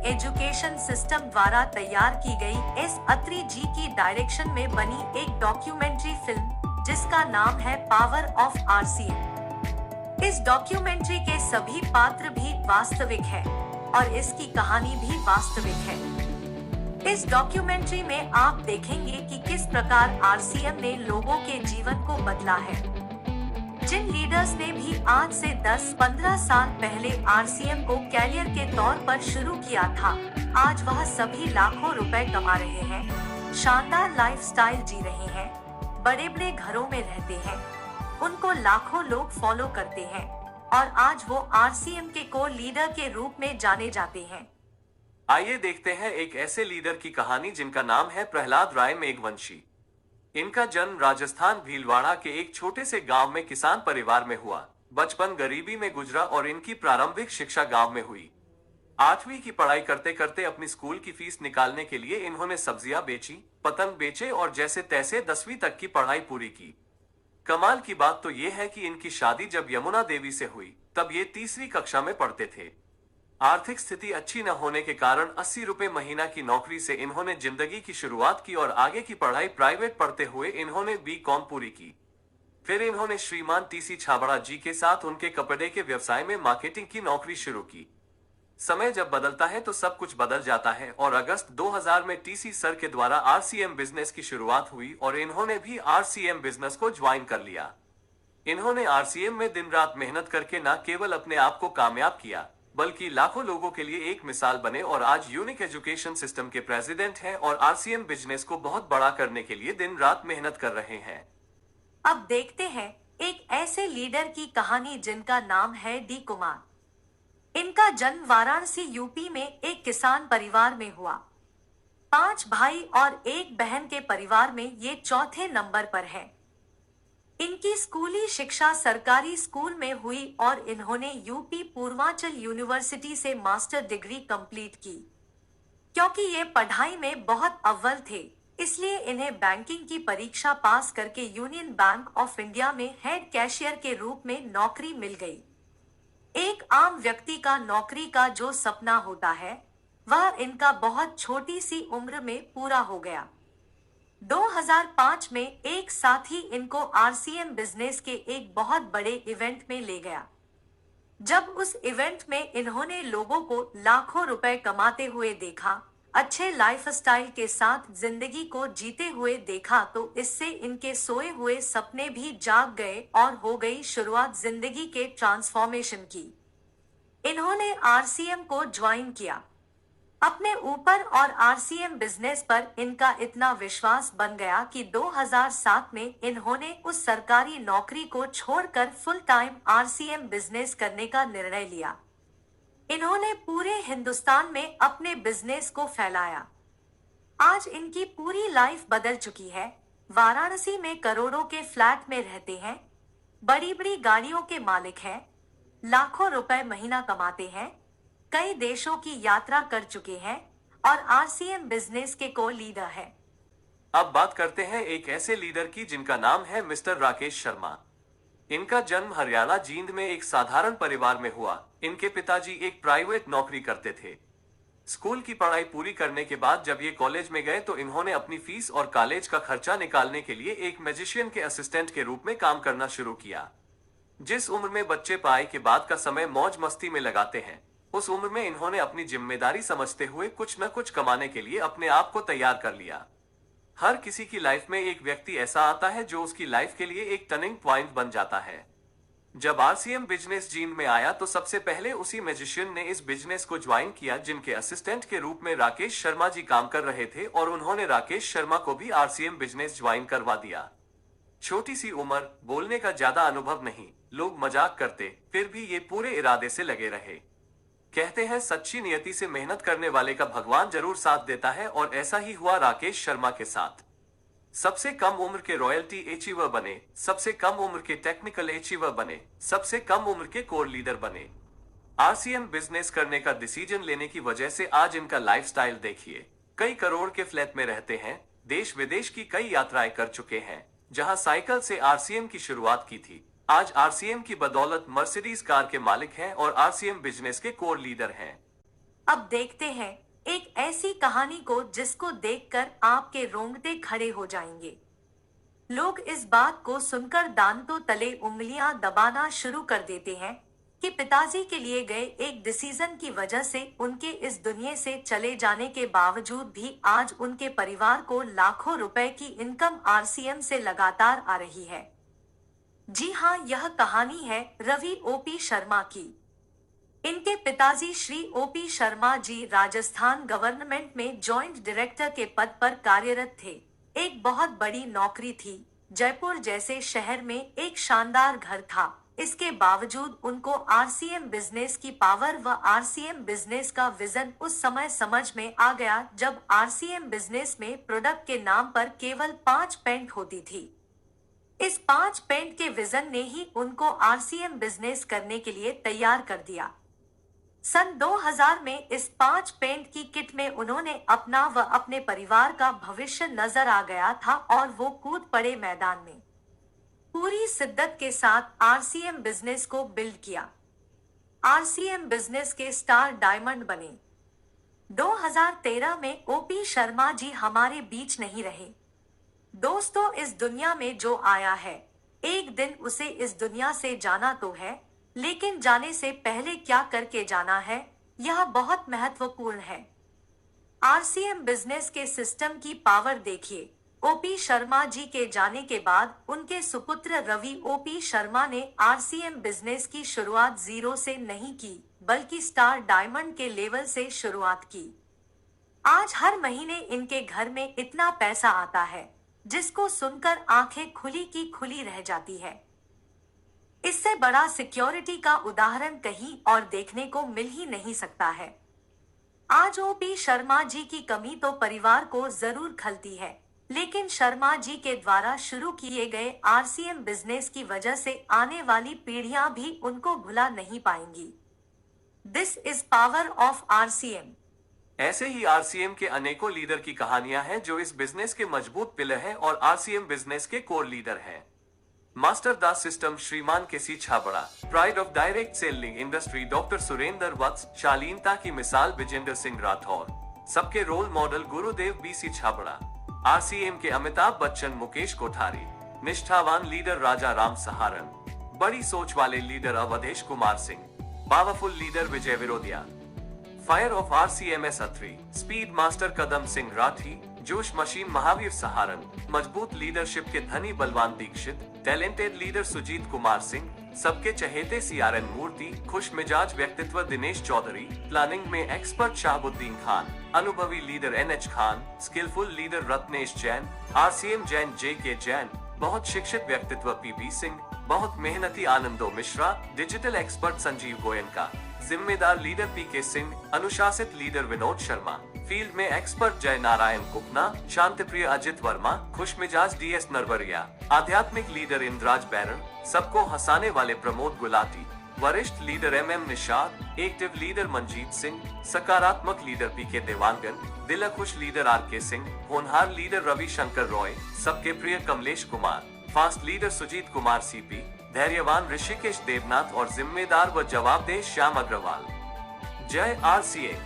Education system द्वारा तैयार की गई एस अत्री जी की डायरेक्शन में बनी एक डॉक्यूमेंट्री फिल्म जिसका नाम है पावर ऑफ आरसीएम। इस डॉक्यूमेंट्री के सभी पात्र भी वास्तविक है और इसकी कहानी भी वास्तविक है। इस डॉक्यूमेंट्री में आप देखेंगे कि किस प्रकार आरसीएम ने लोगों के जीवन को बदला है। जिन लीडर्स ने भी आज से 10-15 साल पहले आरसीएम को कैरियर के तौर पर शुरू किया था, आज वह सभी लाखों रुपए कमा रहे हैं, शानदार लाइफस्टाइल जी रहे हैं, बड़े बड़े घरों में रहते हैं, उनको लाखों लोग फॉलो करते हैं और आज वो आरसीएम के को लीडर के रूप में जाने जाते हैं। आइए देखते हैं एक ऐसे लीडर की कहानी जिनका नाम है प्रहलाद राय मेघवंशी। इनका जन्म राजस्थान भीलवाड़ा के एक छोटे से गांव में किसान परिवार में हुआ। बचपन गरीबी में गुजरा और इनकी प्रारंभिक शिक्षा गांव में हुई। 8वीं की पढ़ाई करते करते अपनी स्कूल की फीस निकालने के लिए इन्होंने सब्जियां बेची, पतंग बेचे और जैसे तैसे 10वीं तक की पढ़ाई पूरी की। कमाल की बात तो ये है कि इनकी शादी जब यमुना देवी से हुई तब ये 3वीं कक्षा में पढ़ते थे। आर्थिक स्थिति अच्छी न होने के कारण 80 रुपए महीना की नौकरी से इन्होंने जिंदगी की शुरुआत की और आगे की पढ़ाई प्राइवेट पढ़ते हुए इन्होंने बीकॉम पूरी की। फिर इन्होंने श्रीमान टीसी छाबड़ा जी के साथ उनके कपड़े के व्यवसाय में मार्केटिंग की नौकरी शुरू की। समय जब बदलता है तो सब कुछ बदल जाता है और अगस्त 2000 में टीसी सर के द्वारा आरसीएम बिजनेस की शुरुआत हुई और इन्होंने भी आरसीएम बिजनेस को ज्वाइन कर लिया। इन्होंने आरसीएम में दिन रात मेहनत करके न केवल अपने आप को कामयाब किया बल्कि लाखों लोगों के लिए एक मिसाल बने और आज यूनिक एजुकेशन सिस्टम के प्रेसिडेंट हैं और आरसीएम बिजनेस को बहुत बड़ा करने के लिए दिन रात मेहनत कर रहे हैं। अब देखते हैं एक ऐसे लीडर की कहानी जिनका नाम है डी कुमार। इनका जन्म वाराणसी यूपी में एक किसान परिवार में हुआ। 5 भाई और 1 बहन के परिवार में ये चौथे नंबर पर है। इनकी स्कूली शिक्षा सरकारी स्कूल में हुई और इन्होंने यूपी पूर्वांचल यूनिवर्सिटी से मास्टर डिग्री कंप्लीट की। क्योंकि ये पढ़ाई में बहुत अव्वल थे, इसलिए इन्हें बैंकिंग की परीक्षा पास करके यूनियन बैंक ऑफ इंडिया में हेड कैशियर के रूप में नौकरी मिल गई। एक आम व्यक्ति का नौकरी का जो सपना होता है वह इनका बहुत छोटी सी उम्र में पूरा हो गया। 2005 में एक साथी इनको आरसीएम बिजनेस के एक बहुत बड़े इवेंट में ले गया। जब उस इवेंट में इन्होंने लोगों को लाखों रुपए कमाते हुए देखा, अच्छे लाइफस्टाइल के साथ जिंदगी को जीते हुए देखा तो इससे इनके सोए हुए सपने भी जाग गए और हो गई शुरुआत जिंदगी के ट्रांसफॉर्मेशन की। इन्होंने आरसीएम को ज्वाइन किया। अपने ऊपर और आरसीएम बिजनेस पर इनका इतना विश्वास बन गया कि 2007 में इन्होंने उस सरकारी नौकरी को छोड़कर फुल टाइम आरसीएम बिजनेस करने का निर्णय लिया। इन्होंने पूरे हिंदुस्तान में अपने बिजनेस को फैलाया। आज इनकी पूरी लाइफ बदल चुकी है। वाराणसी में करोड़ों के फ्लैट में रहते हैं, बड़ी बड़ी गाड़ियों के मालिक हैं, लाखों रुपए महीना कमाते हैं, कई देशों की यात्रा कर चुके हैं और आरसीएम बिजनेस के को लीडर है। अब बात करते हैं एक ऐसे लीडर की जिनका नाम है मिस्टर राकेश शर्मा। इनका जन्म हरियाणा जींद में एक साधारण परिवार में हुआ। इनके पिताजी एक प्राइवेट नौकरी करते थे। स्कूल की पढ़ाई पूरी करने के बाद जब ये कॉलेज में गए तो इन्होंने अपनी फीस और कॉलेज का खर्चा निकालने के लिए एक मैजिशियन के असिस्टेंट के रूप में काम करना शुरू किया। जिस उम्र में बच्चे पढ़ाई के बाद का समय मौज मस्ती में लगाते हैं, उस उम्र में इन्होंने अपनी जिम्मेदारी समझते हुए कुछ न कुछ कमाने के लिए अपने आप को तैयार कर लिया। हर किसी की लाइफ में एक व्यक्ति ऐसा आता है जो उसकी लाइफ के लिए एक टर्निंग पॉइंट बन जाता है। जब आरसीएम बिजनेस जींद में आया तो सबसे पहले उसी मैजिशियन ने इस बिजनेस को ज्वाइन किया जिनके असिस्टेंट के रूप में राकेश शर्मा जी काम कर रहे थे और उन्होंने राकेश शर्मा को भी आरसीएम बिजनेस ज्वाइन करवा दिया। छोटी सी उम्र, बोलने का ज्यादा अनुभव नहीं, लोग मजाक करते, फिर भी ये पूरे इरादे से लगे रहे। कहते हैं सच्ची नियति से मेहनत करने वाले का भगवान जरूर साथ देता है और ऐसा ही हुआ राकेश शर्मा के साथ। सबसे कम उम्र के रॉयल्टी अचीवर बने, सबसे कम उम्र के टेक्निकल अचीवर बने, सबसे कम उम्र के कोर लीडर बने। आरसीएम बिजनेस करने का डिसीजन लेने की वजह से आज इनका लाइफस्टाइल देखिए। कई करोड़ के फ्लैट में रहते हैं, देश विदेश की कई यात्राएं कर चुके हैं। जहां साइकिल से आरसीएम की शुरुआत की थी, आज आरसीएम की बदौलत मर्सिडीज कार के मालिक हैं और आरसीएम बिजनेस के कोर लीडर हैं। अब देखते हैं एक ऐसी कहानी को जिसको देखकर आपके रोंगटे खड़े हो जाएंगे। लोग इस बात को सुनकर दांतों तले उंगलियां दबाना शुरू कर देते हैं कि पिताजी के लिए गए एक डिसीजन की वजह से उनके इस दुनिया से चले जाने के बावजूद भी आज उनके परिवार को लाखों रुपए की इनकम आरसीएम से लगातार आ रही है। जी हाँ, यह कहानी है रवि ओपी शर्मा की। इनके पिताजी श्री ओपी शर्मा जी राजस्थान गवर्नमेंट में जॉइंट डायरेक्टर के पद पर कार्यरत थे। एक बहुत बड़ी नौकरी थी। जयपुर जैसे शहर में एक शानदार घर था। इसके बावजूद उनको आरसीएम बिजनेस की पावर व आरसीएम बिजनेस का विजन उस समय समझ में आ गया जब आरसीएम बिजनेस में प्रोडक्ट के नाम पर केवल 5 पेंट होती थी। इस 5 पेंट के विजन ने ही उनको आरसीएम बिजनेस करने के लिए तैयार कर दिया। सन 2000 में इस 5 पेंट की किट में उन्होंने अपना व अपने परिवार का भविष्य नजर आ गया था और वो कूद पड़े मैदान में। पूरी शिद्दत के साथ आरसीएम बिजनेस को बिल्ड किया। आरसीएम बिजनेस के स्टार डायमंड बने। 2013 में ओपी शर्मा जी हमारे बीच नहीं रहे। दोस्तों, इस दुनिया में जो आया है एक दिन उसे इस दुनिया से जाना तो है, लेकिन जाने से पहले क्या करके जाना है यह बहुत महत्वपूर्ण है। आरसीएम बिजनेस के सिस्टम की पावर देखिए। ओपी शर्मा जी के जाने के बाद उनके सुपुत्र रवि ओपी शर्मा ने आरसीएम बिजनेस की शुरुआत जीरो से नहीं की बल्कि स्टार डायमंड के लेवल से शुरुआत की। आज हर महीने इनके घर में इतना पैसा आता है जिसको सुनकर आंखें खुली की खुली रह जाती है। इससे बड़ा सिक्योरिटी का उदाहरण कहीं और देखने को मिल ही नहीं सकता है। आज ओपी शर्मा जी की कमी तो परिवार को जरूर खलती है, लेकिन शर्मा जी के द्वारा शुरू किए गए आरसीएम बिजनेस की वजह से आने वाली पीढ़ियां भी उनको भुला नहीं पाएंगी। This is power of RCM. ऐसे ही आरसीएम के अनेकों लीडर की कहानियां हैं जो इस बिजनेस के मजबूत पिलर हैं और आरसीएम बिजनेस के कोर लीडर हैं। मास्टर दास system Shriman KC Chhabra, pride of direct selling industry doctor Surendra Vats, शालीनता की मिसाल विजेंद्र सिंह राठौर, सबके role model Gurudev BC Chhabra, RCM के अमिताभ बच्चन मुकेश कोठारी, निष्ठावान लीडर राजा राम सहारन, बड़ी सोच वाले leader Awadhesh Kumar Singh, powerful leader Vijay Virodhiya, fire of RCM's Atri, speed master Kadam Singh Rathi, जोश मशीन महावीर सहारन, मजबूत लीडरशिप के धनी बलवान दीक्षित, टैलेंटेड लीडर सुजीत कुमार सिंह, सबके चहेते सीआरएन मूर्ति, खुश मिजाज व्यक्तित्व दिनेश चौधरी, प्लानिंग में एक्सपर्ट शाहबुद्दीन खान, अनुभवी leader NH Khan, skilful leader Ratnesh Jain, RCM Jain JK Jain, बहुत शिक्षित व्यक्तित्व पीपी सिंह, बहुत मेहनती आनंदो मिश्रा, डिजिटल एक्सपर्ट संजीव गोयनका, जिम्मेदार लीडर पीके सिंह, अनुशासित लीडर विनोद शर्मा, फील्ड में एक्सपर्ट जय नारायण कुपना, शांतिप्रिय अजित वर्मा, खुशमिजाज डीएस नरवरिया, आध्यात्मिक लीडर इंद्राज बैरन, सबको हंसाने वाले प्रमोद गुलाटी, वरिष्ठ leader MM Nishad, active leader Manjeet Singh, सकारात्मक लीडर पीके देवांगन, दिलखुश लीडर आरके सिंह, होनहार लीडर रविशंकर रॉय, सबके प्रिय Kamlesh Kumar, fast leader Sujit Kumar CP, धैर्यवान ऋषिकेश देवनाथ और जिम्मेदार व जवाबदेह श्याम अग्रवाल। जय आरसीए।